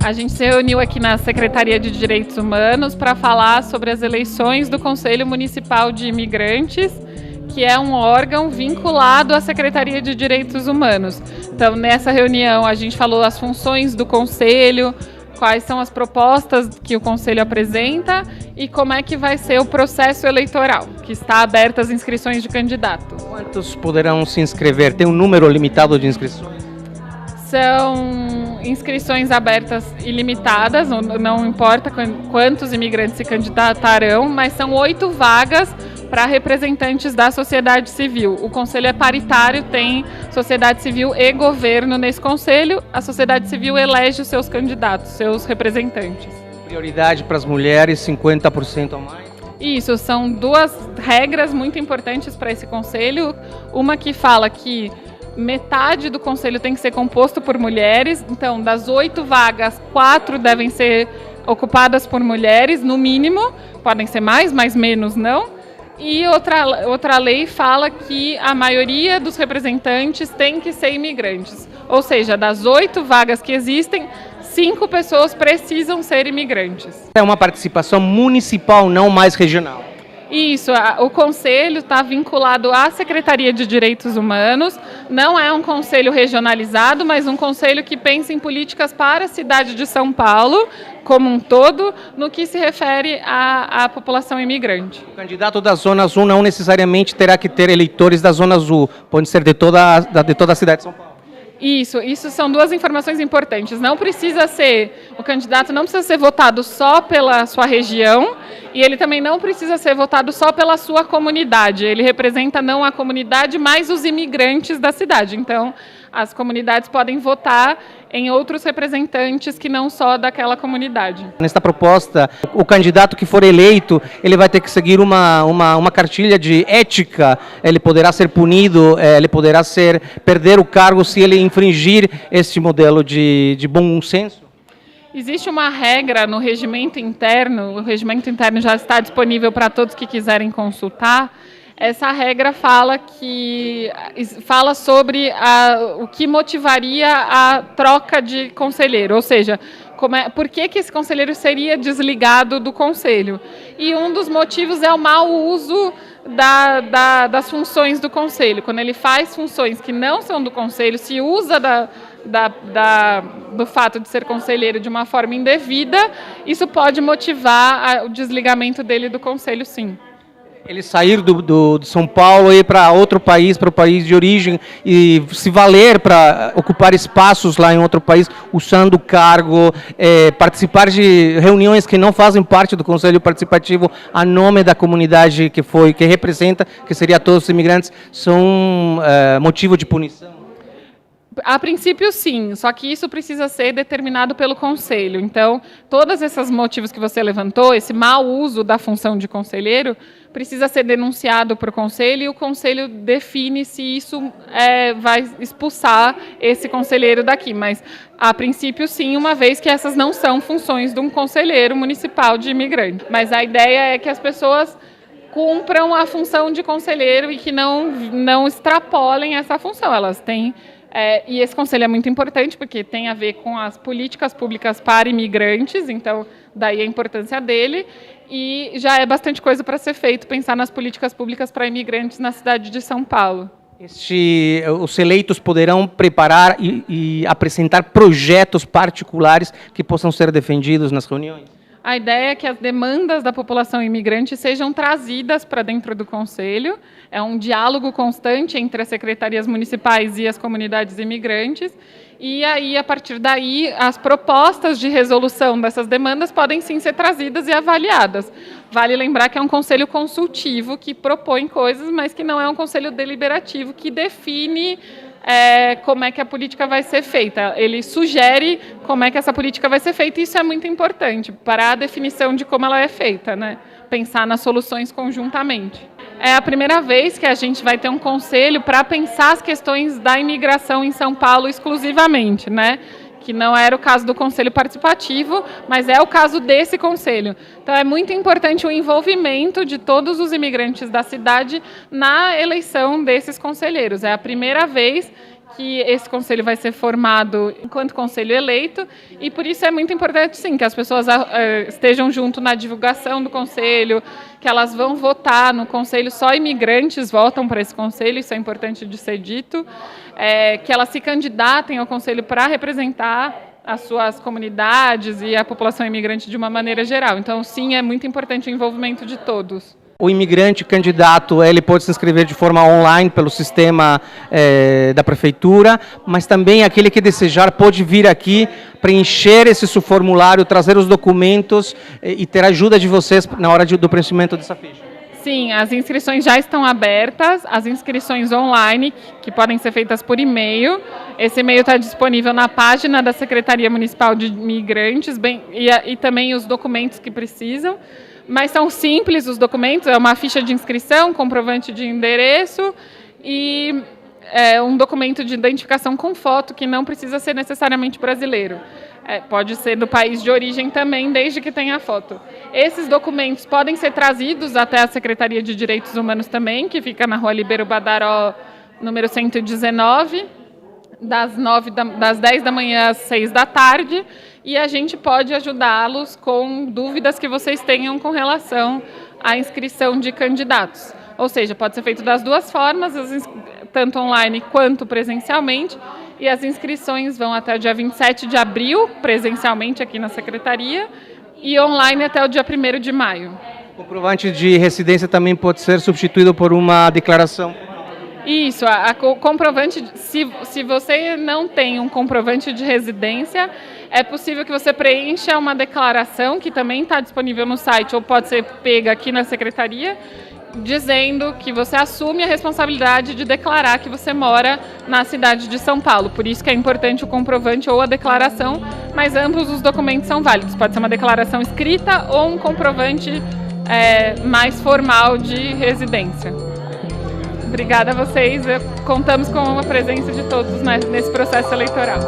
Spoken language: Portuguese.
A gente se reuniu aqui na Secretaria de Direitos Humanos para falar sobre as eleições do Conselho Municipal de Imigrantes, que é um órgão vinculado à Secretaria de Direitos Humanos. Então, nessa reunião, a gente falou as funções do Conselho, quais são as propostas que o Conselho apresenta e como é que vai ser o processo eleitoral, que está aberto às inscrições de candidato. Quantos poderão se inscrever? Tem um número limitado de inscrições? São inscrições abertas ilimitadas, não importa quantos imigrantes se candidatarão, mas são 8 vagas para representantes da sociedade civil. O conselho é paritário, tem sociedade civil e governo nesse conselho. A sociedade civil elege os seus candidatos, seus representantes. Prioridade para as mulheres, 50% ou mais? Isso, são 2 regras muito importantes para esse conselho. Uma que fala que metade do conselho tem que ser composto por mulheres, então das 8 vagas, 4 devem ser ocupadas por mulheres, no mínimo, podem ser mais, mas menos não. E outra lei fala que a maioria dos representantes tem que ser imigrantes, ou seja, das 8 vagas que existem, 5 pessoas precisam ser imigrantes. É uma participação municipal, não mais regional. Isso, o conselho está vinculado à Secretaria de Direitos Humanos, não é um conselho regionalizado, mas um conselho que pensa em políticas para a cidade de São Paulo, como um todo, no que se refere à população imigrante. O candidato da Zona Azul não necessariamente terá que ter eleitores da Zona Azul, pode ser de toda a cidade de São Paulo. Isso são 2 informações importantes. O candidato não precisa ser votado só pela sua região e ele também não precisa ser votado só pela sua comunidade. Ele representa não a comunidade, mas os imigrantes da cidade. Então, as comunidades podem votar em outros representantes que não só daquela comunidade. Nesta proposta, o candidato que for eleito, ele vai ter que seguir uma cartilha de ética, ele poderá ser punido, ele poderá perder o cargo se ele infringir este modelo de bom senso? Existe uma regra no regimento interno, o regimento interno já está disponível para todos que quiserem consultar. Essa regra fala sobre o que motivaria a troca de conselheiro, ou seja, por que esse conselheiro seria desligado do conselho. E um dos motivos é o mau uso das funções do conselho. Quando ele faz funções que não são do conselho, se usa do fato de ser conselheiro de uma forma indevida, isso pode motivar o desligamento dele do conselho, sim. Ele sair de São Paulo e ir para outro país, para o país de origem, e se valer para ocupar espaços lá em outro país, usando o cargo, participar de reuniões que não fazem parte do Conselho Participativo, a nome da comunidade que representa, que seria todos os imigrantes, são motivo de punição? A princípio, sim, só que isso precisa ser determinado pelo Conselho. Então, todos esses motivos que você levantou, esse mau uso da função de conselheiro, precisa ser denunciado para o Conselho e o Conselho define se isso vai expulsar esse conselheiro daqui. Mas, a princípio, sim, uma vez que essas não são funções de um conselheiro municipal de imigrante. Mas a ideia é que as pessoas cumpram a função de conselheiro e que não extrapolem essa função. Elas têm... e esse conselho é muito importante porque tem a ver com as políticas públicas para imigrantes, então daí a importância dele, e já é bastante coisa para ser feito, pensar nas políticas públicas para imigrantes na cidade de São Paulo. Os eleitos poderão preparar e apresentar projetos particulares que possam ser defendidos nas reuniões? A ideia é que as demandas da população imigrante sejam trazidas para dentro do Conselho. É um diálogo constante entre as secretarias municipais e as comunidades imigrantes. E aí, a partir daí, as propostas de resolução dessas demandas podem sim ser trazidas e avaliadas. Vale lembrar que é um conselho consultivo que propõe coisas, mas que não é um conselho deliberativo que define como é que a política vai ser feita. Ele sugere como é que essa política vai ser feita, e isso é muito importante para a definição de como ela é feita, né? Pensar nas soluções conjuntamente. É a primeira vez que a gente vai ter um conselho para pensar as questões da imigração em São Paulo exclusivamente, né? Que não era o caso do Conselho Participativo, mas é o caso desse conselho. Então, é muito importante o envolvimento de todos os imigrantes da cidade na eleição desses conselheiros. É a primeira vez que esse conselho vai ser formado enquanto conselho eleito, e por isso é muito importante, sim, que as pessoas estejam junto na divulgação do conselho, que elas vão votar no conselho, só imigrantes votam para esse conselho, isso é importante de ser dito, que elas se candidatem ao conselho para representar as suas comunidades e a população imigrante de uma maneira geral. Então, sim, é muito importante o envolvimento de todos. O imigrante candidato, ele pode se inscrever de forma online pelo sistema da prefeitura, mas também aquele que desejar pode vir aqui preencher esse formulário, trazer os documentos e ter a ajuda de vocês na hora do preenchimento dessa ficha. Sim, as inscrições já estão abertas, as inscrições online, que podem ser feitas por e-mail. Esse e-mail está disponível na página da Secretaria Municipal de Imigrantes, e também os documentos que precisam. Mas são simples os documentos, é uma ficha de inscrição, comprovante de endereço e um documento de identificação com foto, que não precisa ser necessariamente brasileiro. Pode ser do país de origem também, desde que tenha foto. Esses documentos podem ser trazidos até a Secretaria de Direitos Humanos também, que fica na Rua Libero Badaró, número 119, das 10 da manhã às 6 da tarde, e a gente pode ajudá-los com dúvidas que vocês tenham com relação à inscrição de candidatos. Ou seja, pode ser feito das duas formas, tanto online quanto presencialmente, e as inscrições vão até o dia 27 de abril, presencialmente aqui na Secretaria, e online até o dia 1º de maio. O comprovante de residência também pode ser substituído por uma declaração? Isso, o comprovante, se você não tem um comprovante de residência, é possível que você preencha uma declaração, que também está disponível no site, ou pode ser pega aqui na Secretaria, dizendo que você assume a responsabilidade de declarar que você mora na cidade de São Paulo. Por isso que é importante o comprovante ou a declaração, mas ambos os documentos são válidos. Pode ser uma declaração escrita ou um comprovante mais formal de residência. Obrigada a vocês. Contamos com a presença de todos nesse processo eleitoral.